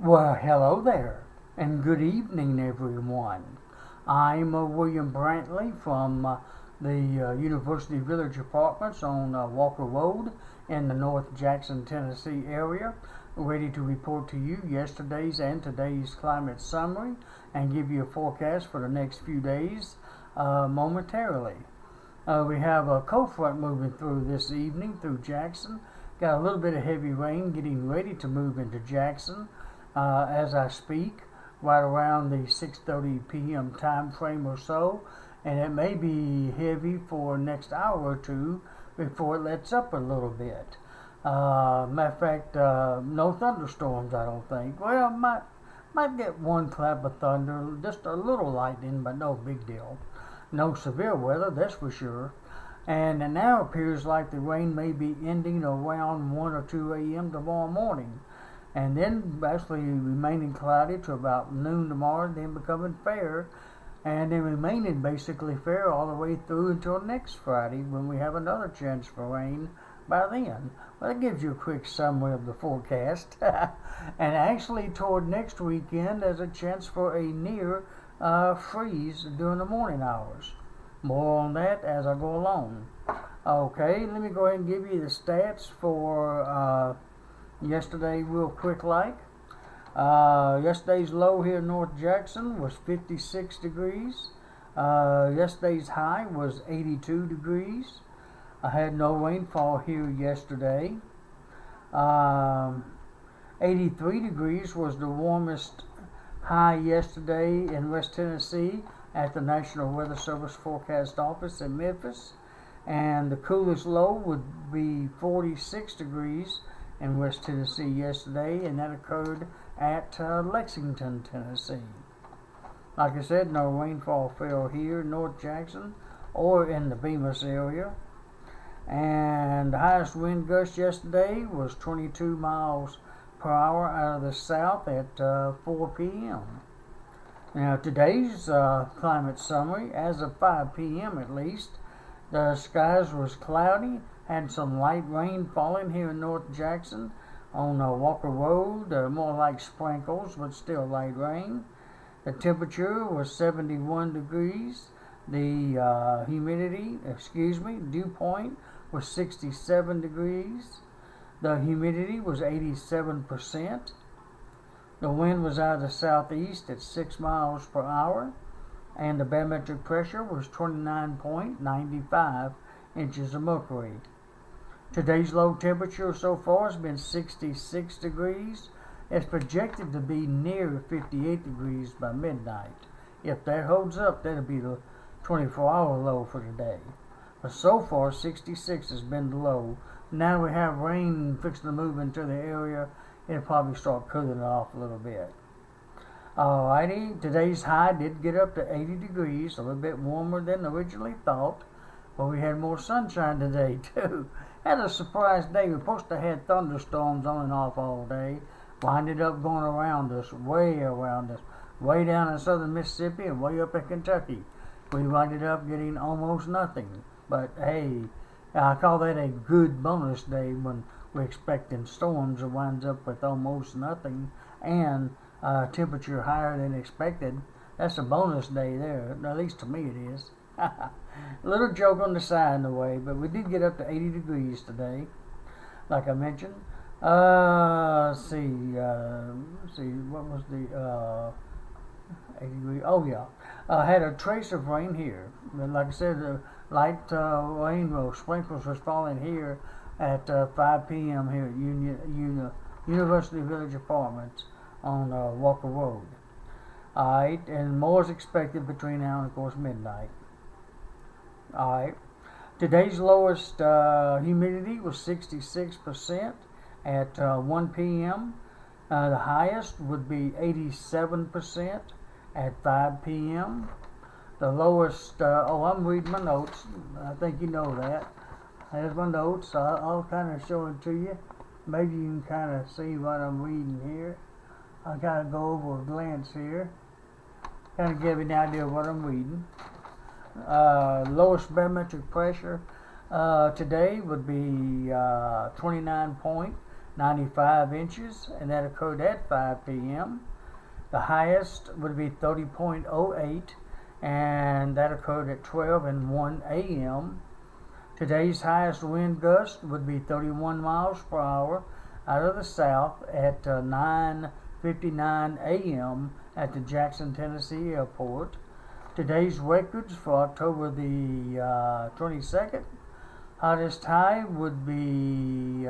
Well, hello there, and good evening, everyone. I'm William Brantley from the University Village Apartments on Walker Road in the North Jackson, Tennessee area, ready to report to you yesterday's and today's climate summary and give you a forecast for the next few days momentarily. We have a cold front moving through this evening through Jackson. Got a little bit of heavy rain getting ready to move into Jackson as I speak, right around the 6:30 p.m. time frame or so, and it may be heavy for next hour or two before it lets up a little bit. Matter of fact, no thunderstorms, I don't think. Well, might get one clap of thunder, just a little lightning, but no big deal. No severe weather, that's for sure. And it now appears like the rain may be ending around 1 or 2 a.m. tomorrow morning, and then actually remaining cloudy to about noon tomorrow, then becoming fair, and then remaining basically fair all the way through until next Friday when we have another chance for rain by then. Well, that gives you a quick summary of the forecast. And actually toward next weekend, there's a chance for a near freeze during the morning hours. More on that as I go along. Okay, let me go ahead and give you the stats for yesterday real quick like. Yesterday's low here in North Jackson was 56 degrees. Yesterday's high was 82 degrees. I had no rainfall here yesterday. 83 degrees was the warmest high yesterday in West Tennessee at the National Weather Service Forecast Office in Memphis. And the coolest low would be 46 degrees in West Tennessee yesterday, and that occurred at Lexington, Tennessee. Like I said, no rainfall fell here in North Jackson or in the Bemis area. And the highest wind gust yesterday was 22 miles per hour out of the south at 4 p.m. Now today's climate summary, as of 5 p.m. at least, the skies was cloudy, had some light rain falling here in North Jackson on Walker Road, more like sprinkles, but still light rain. The temperature was 71 degrees. The dew point was 67 degrees. The humidity was 87%. The wind was out of the southeast at 6 miles per hour, and the barometric pressure was 29.95 inches of mercury. Today's low temperature so far has been 66 degrees. It's projected to be near 58 degrees by midnight. If that holds up, that'll be the 24-hour low for today. But so far, 66 has been the low. Now we have rain fixing to move into the area. It'll probably start cooling it off a little bit. Alrighty, today's high did get up to 80 degrees, a little bit warmer than originally thought. But we had more sunshine today, too. Had a surprise day. We were supposed to have thunderstorms on and off all day. Winded up going around us, way down in southern Mississippi and way up in Kentucky. We winded up getting almost nothing. But hey, I call that a good bonus day when we're expecting storms that winds up with almost nothing and temperature higher than expected. That's a bonus day there, at least to me it is. A little joke on the side in a way, but we did get up to 80 degrees today, like I mentioned. Let's see, what was the 80 degrees? Oh yeah, had a trace of rain here. Like I said, light rain sprinkles was falling here at 5 p.m. here at University Village Apartments on Walker Road. Alright, and more is expected between now and of course midnight. Alright, today's lowest humidity was 66% at 1 p.m. The highest would be 87% at 5 p.m. The lowest, I'm reading my notes. I think you know that. There's my notes. I'll kind of show it to you. Maybe you can kind of see what I'm reading here. I'll kind of go over a glance here. Kind of give you an idea of what I'm reading. Lowest barometric pressure today would be 29.9 95 inches, and that occurred at 5 p.m. The highest would be 30.08, and that occurred at 12 and 1 a.m. Today's highest wind gust would be 31 miles per hour out of the south at 9:59 a.m. at the Jackson, Tennessee airport. Today's records for October the 22nd, hottest high would be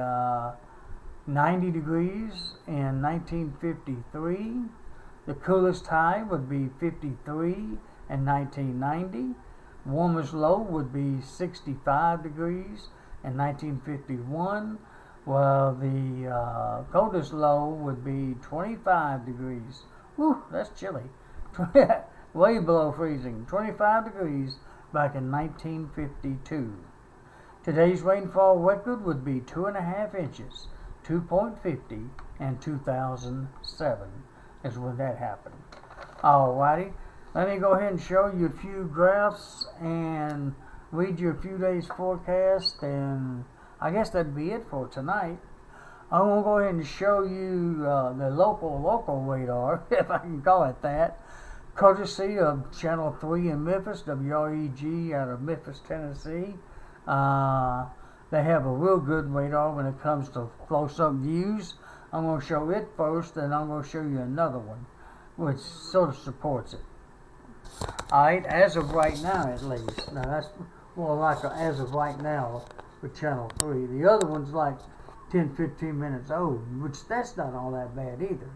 90 degrees in 1953. The coolest high would be 53 in 1990. Warmest low would be 65 degrees in 1951, while the coldest low would be 25 degrees. Whew, that's chilly. Way below freezing. 25 degrees back in 1952. Today's rainfall record would be 2.5 inches, 2.50, and 2007 is when that happened. Alrighty. Let me go ahead and show you a few graphs and read you a few days forecast, and I guess that'd be it for tonight. I'm going to go ahead and show you the local radar, if I can call it that, courtesy of Channel 3 in Memphis, WREG out of Memphis, Tennessee. They have a real good radar when it comes to close-up views. I'm going to show it first, and I'm going to show you another one, which sort of supports it. Alright, as of right now at least. Now that's more like a as of right now with Channel 3. The other one's like 10-15 minutes old, which that's not all that bad either.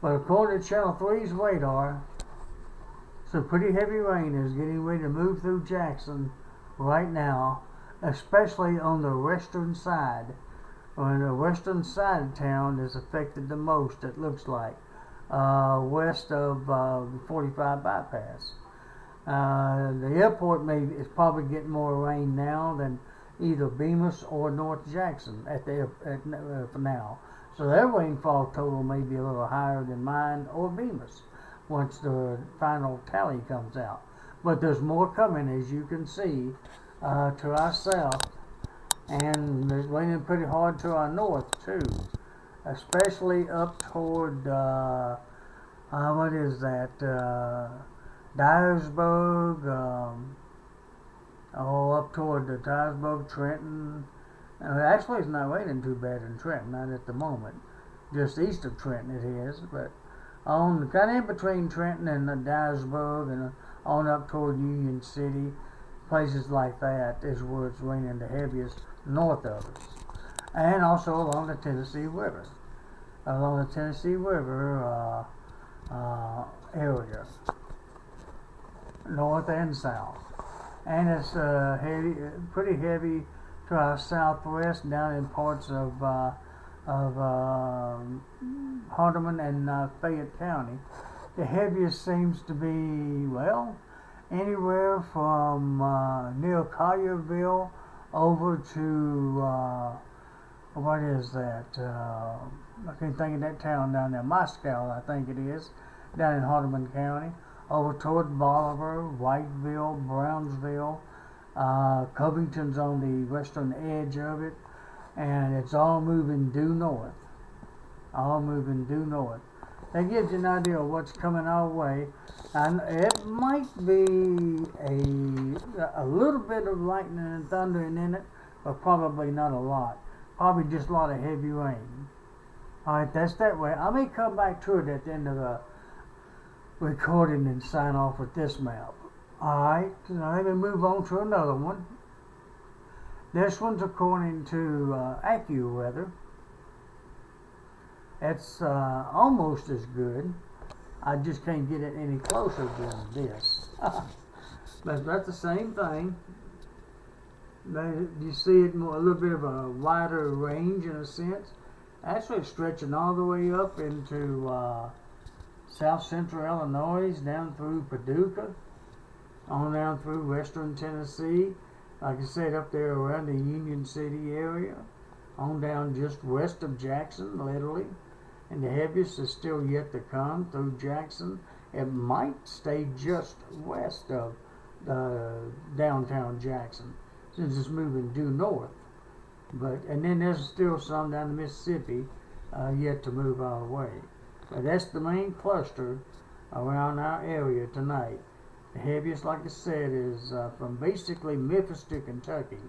But according to Channel 3's radar, some pretty heavy rain is getting ready to move through Jackson right now, especially on the western side. On the western side of town is affected the most, it looks like. West of the 45 bypass. The airport is probably getting more rain now than either Bemis or North Jackson for now. So their rainfall total may be a little higher than mine or Bemis once the final tally comes out. But there's more coming, as you can see, to our south, and it's raining pretty hard to our north too, especially up toward what is that? Dyersburg, up toward the Dyersburg, Trenton. Actually, it's not raining too bad in Trenton, not at the moment. Just east of Trenton it is, but on kind of in between Trenton and Dyersburg and on up toward Union City, places like that is where it's raining the heaviest north of us. And also along the Tennessee River. Along the Tennessee River area, north and south, and it's pretty heavy to our southwest, down in parts of Hardeman and Fayette County. The heaviest seems to be, well, anywhere from near Collierville over to what is that? I can't think of that town down there. Moscow, I think it is, down in Hardeman County. Over toward Bolivar, Whiteville, Brownsville. Covington's on the western edge of it. And it's all moving due north. All moving due north. That gives you an idea of what's coming our way. And it might be a little bit of lightning and thundering in it, but probably not a lot. Probably just a lot of heavy rain. Alright, that's that way. I may come back to it at the end of the recording and sign off with this map. Alright, now let me move on to another one. This one's according to AccuWeather. It's almost as good. I just can't get it any closer than this. But that's the same thing. You see it more, a little bit of a wider range in a sense. Actually stretching all the way up into south central Illinois, down through Paducah, on down through western Tennessee. Like I said, up there around the Union City area, on down just west of Jackson, literally. And the heaviest is still yet to come through Jackson. It might stay just west of downtown Jackson, since it's moving due north. And then there's still some down the Mississippi yet to move our way. But that's the main cluster around our area tonight. The heaviest, like I said, is from basically Memphis to Kentucky,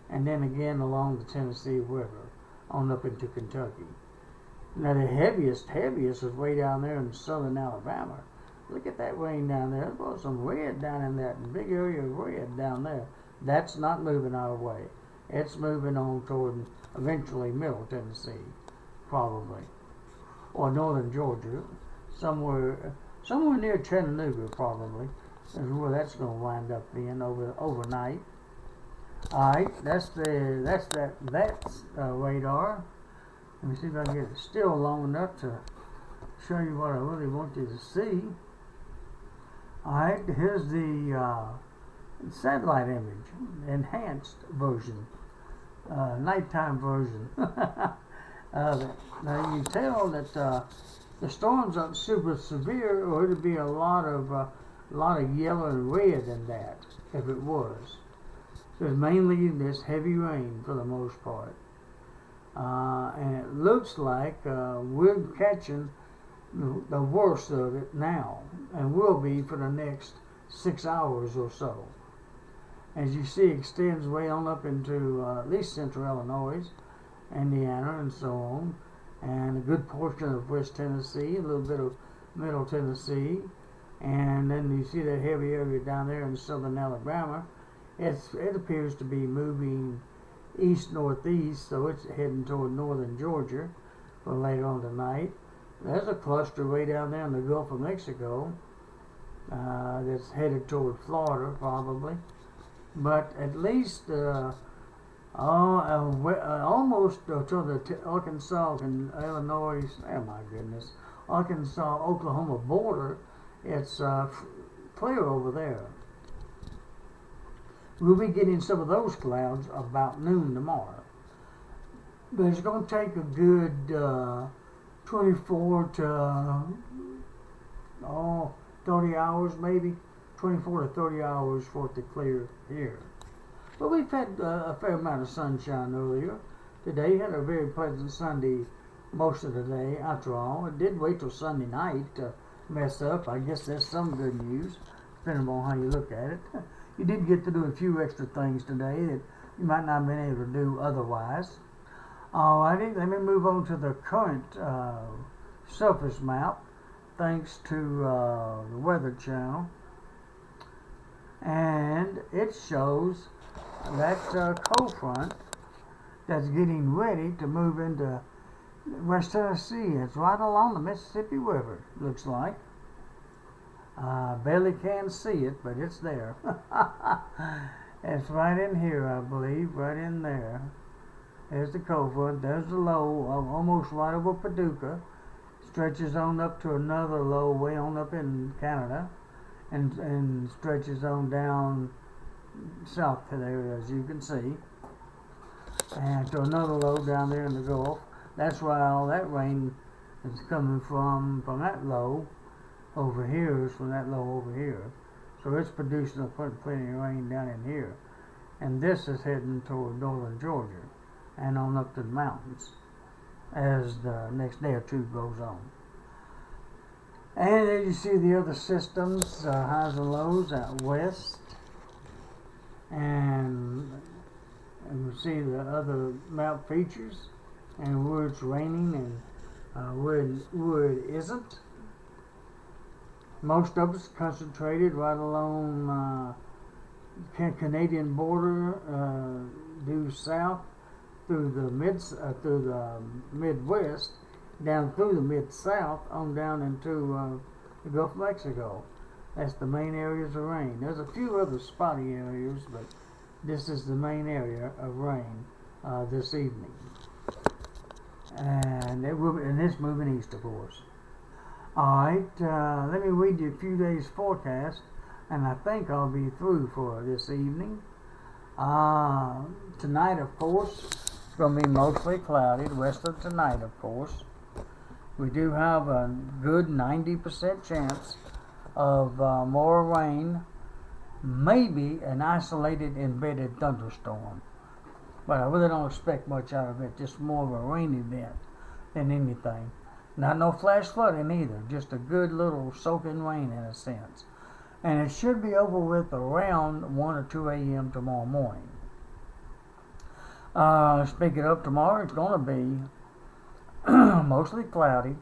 and then again along the Tennessee River on up into Kentucky. Now the heaviest is way down there in southern Alabama. Look at that rain down there. There's some red down in that big area of red down there. That's not moving our way. It's moving on toward eventually middle Tennessee, probably, or northern Georgia, somewhere near Chattanooga, probably, is where that's going to wind up being overnight. All right, that's radar. Let me see if I can get it still long enough to show you what I really want you to see. All right, here's the satellite image, enhanced version, nighttime version. Now you tell that the storms are super severe, or it'd be a lot of yellow and red in that if it was. So it's mainly this heavy rain for the most part, and it looks like we're catching the worst of it now, and will be for the next 6 hours or so. As you see, it extends way on up into at least central Illinois, Indiana, and so on, and a good portion of West Tennessee, a little bit of middle Tennessee, and then you see that heavy area down there in southern Alabama. It appears to be moving east-northeast, so it's heading toward northern Georgia for later on tonight. There's a cluster way down there in the Gulf of Mexico that's headed toward Florida, probably. But at least almost to the Arkansas and Illinois, oh my goodness, Arkansas-Oklahoma border, it's clear over there. We'll be getting some of those clouds about noon tomorrow. But it's going to take a good 24 to 30 hours, maybe 24 to 30 hours for it to clear here. But we've had a fair amount of sunshine earlier. Today had a very pleasant Sunday most of the day. After all, it did wait till Sunday night to mess up. I guess that's some good news, depending on how you look at it. You did get to do a few extra things today that you might not have been able to do otherwise. Alrighty, let me move on to the current surface map, thanks to the Weather Channel. And it shows that cold front that's getting ready to move into West Tennessee. It's right along the Mississippi River, looks like. Barely can see it, but it's there. It's right in here, I believe, right in there. There's the cold front, there's the low, almost right over Paducah. Stretches on up to another low way on up in Canada, and stretches on down south to there, as you can see, and to another low down there in the Gulf. That's why all that rain is coming from that low over here, is from that low over here. So it's producing plenty of rain down in here, and this is heading toward northern Georgia and on up to the mountains as the next day or two goes on. And there you see the other systems, highs and lows out west, and we see the other map features and where it's raining and where it isn't. Most of it's concentrated right along Canadian border, due south through the Midwest, down through the Mid-South, on down into the Gulf of Mexico. That's the main areas of rain. There's a few other spotty areas, but this is the main area of rain this evening. And it's moving east, of course. Alright, let me read you a few days forecast, and I think I'll be through for this evening. Tonight, of course, it's going to be mostly cloudy. The rest of tonight, of course. We do have a good 90% chance of more rain, maybe an isolated embedded thunderstorm. but I really don't expect much out of it. Just more of a rain event than anything. Not no flash flooding either, just a good little soaking rain in a sense. And it should be over with around 1 or 2 a.m. tomorrow morning. Speaking of tomorrow, it's going to be mostly cloudy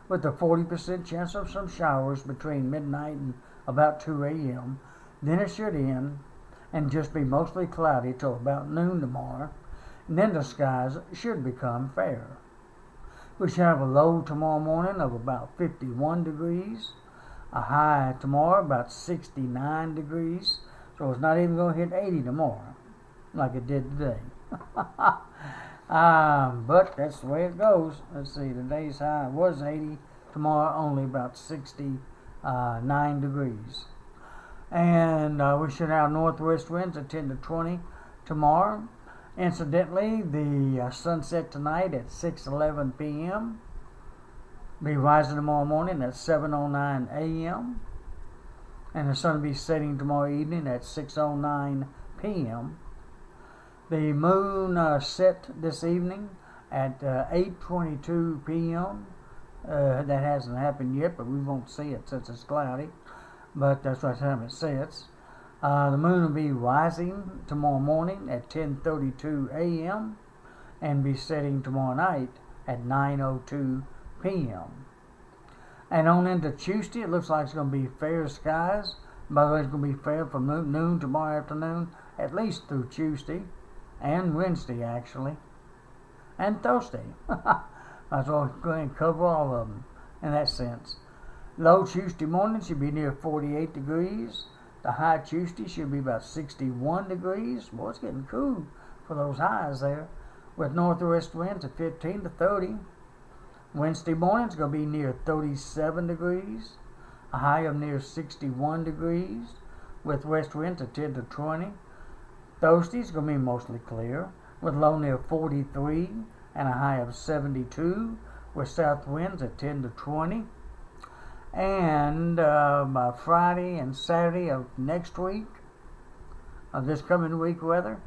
with a 40% chance of some showers between midnight and about 2 a.m. Then it should end and just be mostly cloudy till about noon tomorrow. And then the skies should become fair. We should have a low tomorrow morning of about 51 degrees. A high tomorrow about 69 degrees. So it's not even going to hit 80 tomorrow like it did today. But that's the way it goes. Let's see, today's high was 80. Tomorrow only about 69 degrees. And we should have northwest winds at 10 to 20 tomorrow. Incidentally, the sunset tonight at 6:11 p.m. Be rising tomorrow morning at 7:09 a.m. And the sun will be setting tomorrow evening at 6:09 p.m. The moon set this evening at 8:22 p.m. That hasn't happened yet, but we won't see it since it's cloudy. But that's what time it sets. The moon will be rising tomorrow morning at 10:32 a.m. and be setting tomorrow night at 9:02 p.m. And on into Tuesday, it looks like it's going to be fair skies. By the way, it's going to be fair from noon tomorrow afternoon, at least through Tuesday and Wednesday, actually, and Thursday. Might as well go ahead and cover all of them in that sense. Low Tuesday morning should be near 48 degrees. The high Tuesday should be about 61 degrees. Boy, it's getting cool for those highs there, with northwest winds at 15 to 30. Wednesday morning is going to be near 37 degrees. A high of near 61 degrees, with west winds at 10 to 20. Thursday is going to be mostly clear, with low near 43 and a high of 72, with south winds at 10 to 20. And by Friday and Saturday of next week, of this coming week rather,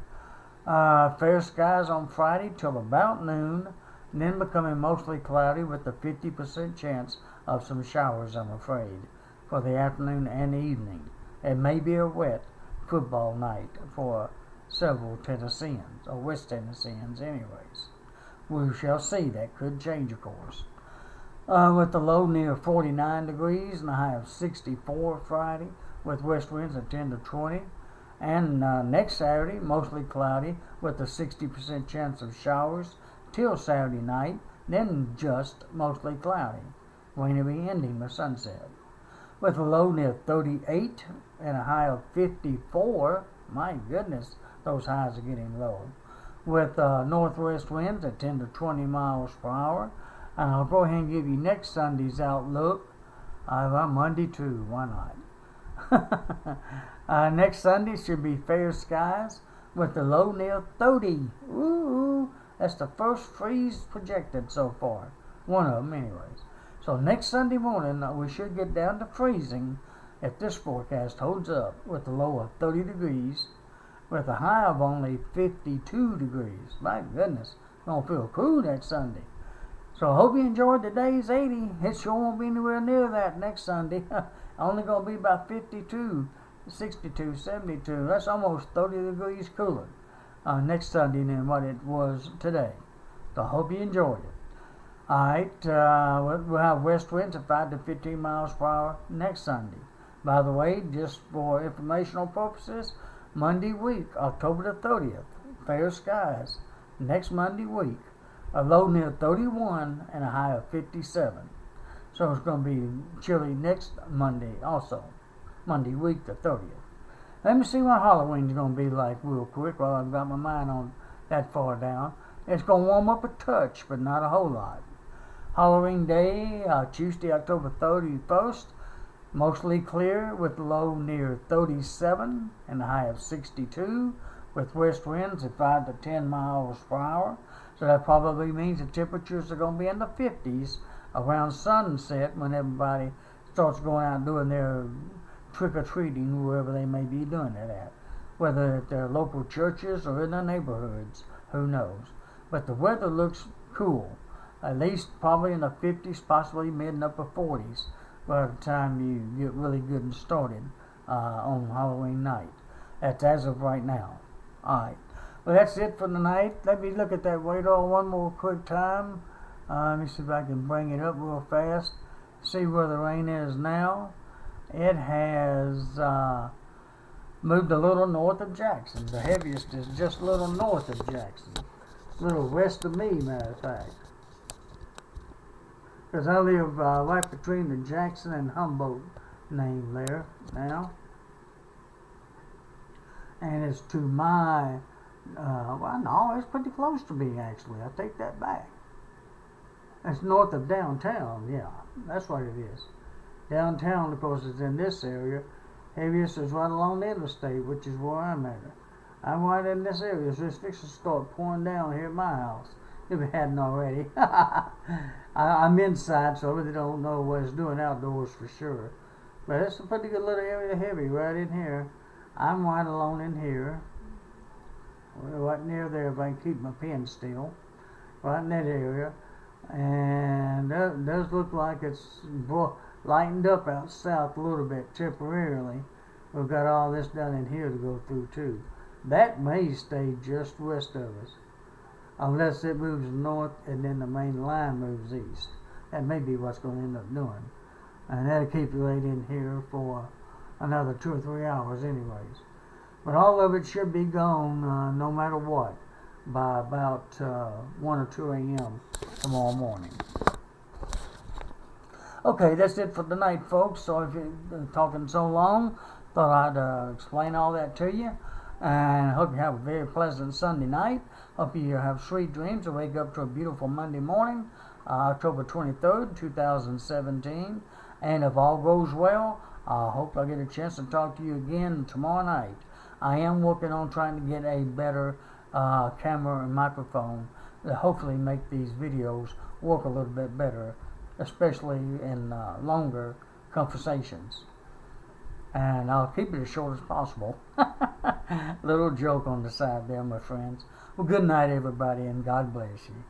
fair skies on Friday till about noon, and then becoming mostly cloudy with a 50% chance of some showers, I'm afraid, for the afternoon and evening. It may be a wet football night for several Tennesseans, or West Tennesseans anyways. We shall see. That could change, of course. With the low near 49 degrees and a high of 64 Friday, with west winds at 10 to 20. And next Saturday, mostly cloudy with a 60% chance of showers till Saturday night, then just mostly cloudy. Going to be ending with sunset. With a low near 38 and a high of 54. My goodness, those highs are getting low. With northwest winds at 10 to 20 miles per hour. And I'll go ahead and give you next Sunday's outlook. Monday too, why not? Next Sunday should be fair skies with the low near 30. Ooh, that's the first freeze projected so far. One of them anyways. So next Sunday morning we should get down to freezing if this forecast holds up, with a low of 30 degrees with a high of only 52 degrees. My goodness, gonna feel cool that Sunday. So I hope you enjoyed today's 80. It sure won't be anywhere near that next Sunday. Only going to be about 52, 62, 72. That's almost 30 degrees cooler next Sunday than what it was today. So I hope you enjoyed it. Alright, we'll have west winds at 5 to 15 miles per hour next Sunday. By the way, just for informational purposes, Monday week, October the 30th, fair skies. Next Monday week. A low near 31 and a high of 57. So it's going to be chilly next Monday also. Monday week the 30th. Let me see what Halloween's going to be like real quick while I've got my mind on that far down. It's going to warm up a touch, but not a whole lot. Halloween Day, Tuesday, October 31st. Mostly clear with low near 37 and a high of 62. With west winds at 5 to 10 miles per hour. So that probably means the temperatures are going to be in the 50s around sunset when everybody starts going out doing their trick-or-treating, wherever they may be doing it at. Whether at their local churches or in their neighborhoods. Who knows? But the weather looks cool. At least probably in the 50s, possibly mid and upper 40s by the time you get really good and started on Halloween night. That's as of right now. Alright. Well, that's it for tonight. Let me look at that radar one more quick time. Let me see if I can bring it up real fast. See where the rain is now. It has moved a little north of Jackson. The heaviest is just a little north of Jackson. A little west of me, matter of fact. Because I live right between the Jackson and Humboldt name there now. And it's to my, well, no, it's pretty close to me, actually. I take that back. It's north of downtown, yeah. That's what it is. Downtown, of course, is in this area. Heaviest is right along the interstate, which is where I'm at. I'm right in this area, so it's fixing to start pouring down here at my house, if it hadn't already. I'm inside, so I really don't know what it's doing outdoors for sure. But it's a pretty good little area heavy right in here. I'm right along in here. Right near there, if I can keep my pen still. Right in that area. And it does look like it's lightened up out south a little bit temporarily. We've got all this down in here to go through too. That may stay just west of us, unless it moves north and then the main line moves east. That may be what's going to end up doing. And that'll keep it right in here for another 2 or 3 hours anyways. But all of it should be gone no matter what by about 1 or 2 a.m. tomorrow morning. Okay, that's it for tonight, folks. So if you're talking so long, thought I'd explain all that to you. And I hope you have a very pleasant Sunday night. Hope you have sweet dreams and wake up to a beautiful Monday morning, October 23rd, 2017. And if all goes well, I hope I get a chance to talk to you again tomorrow night. I am working on trying to get a better camera and microphone to hopefully make these videos work a little bit better, especially in longer conversations. And I'll keep it as short as possible. Little joke on the side there, my friends. Well, good night, everybody, and God bless you.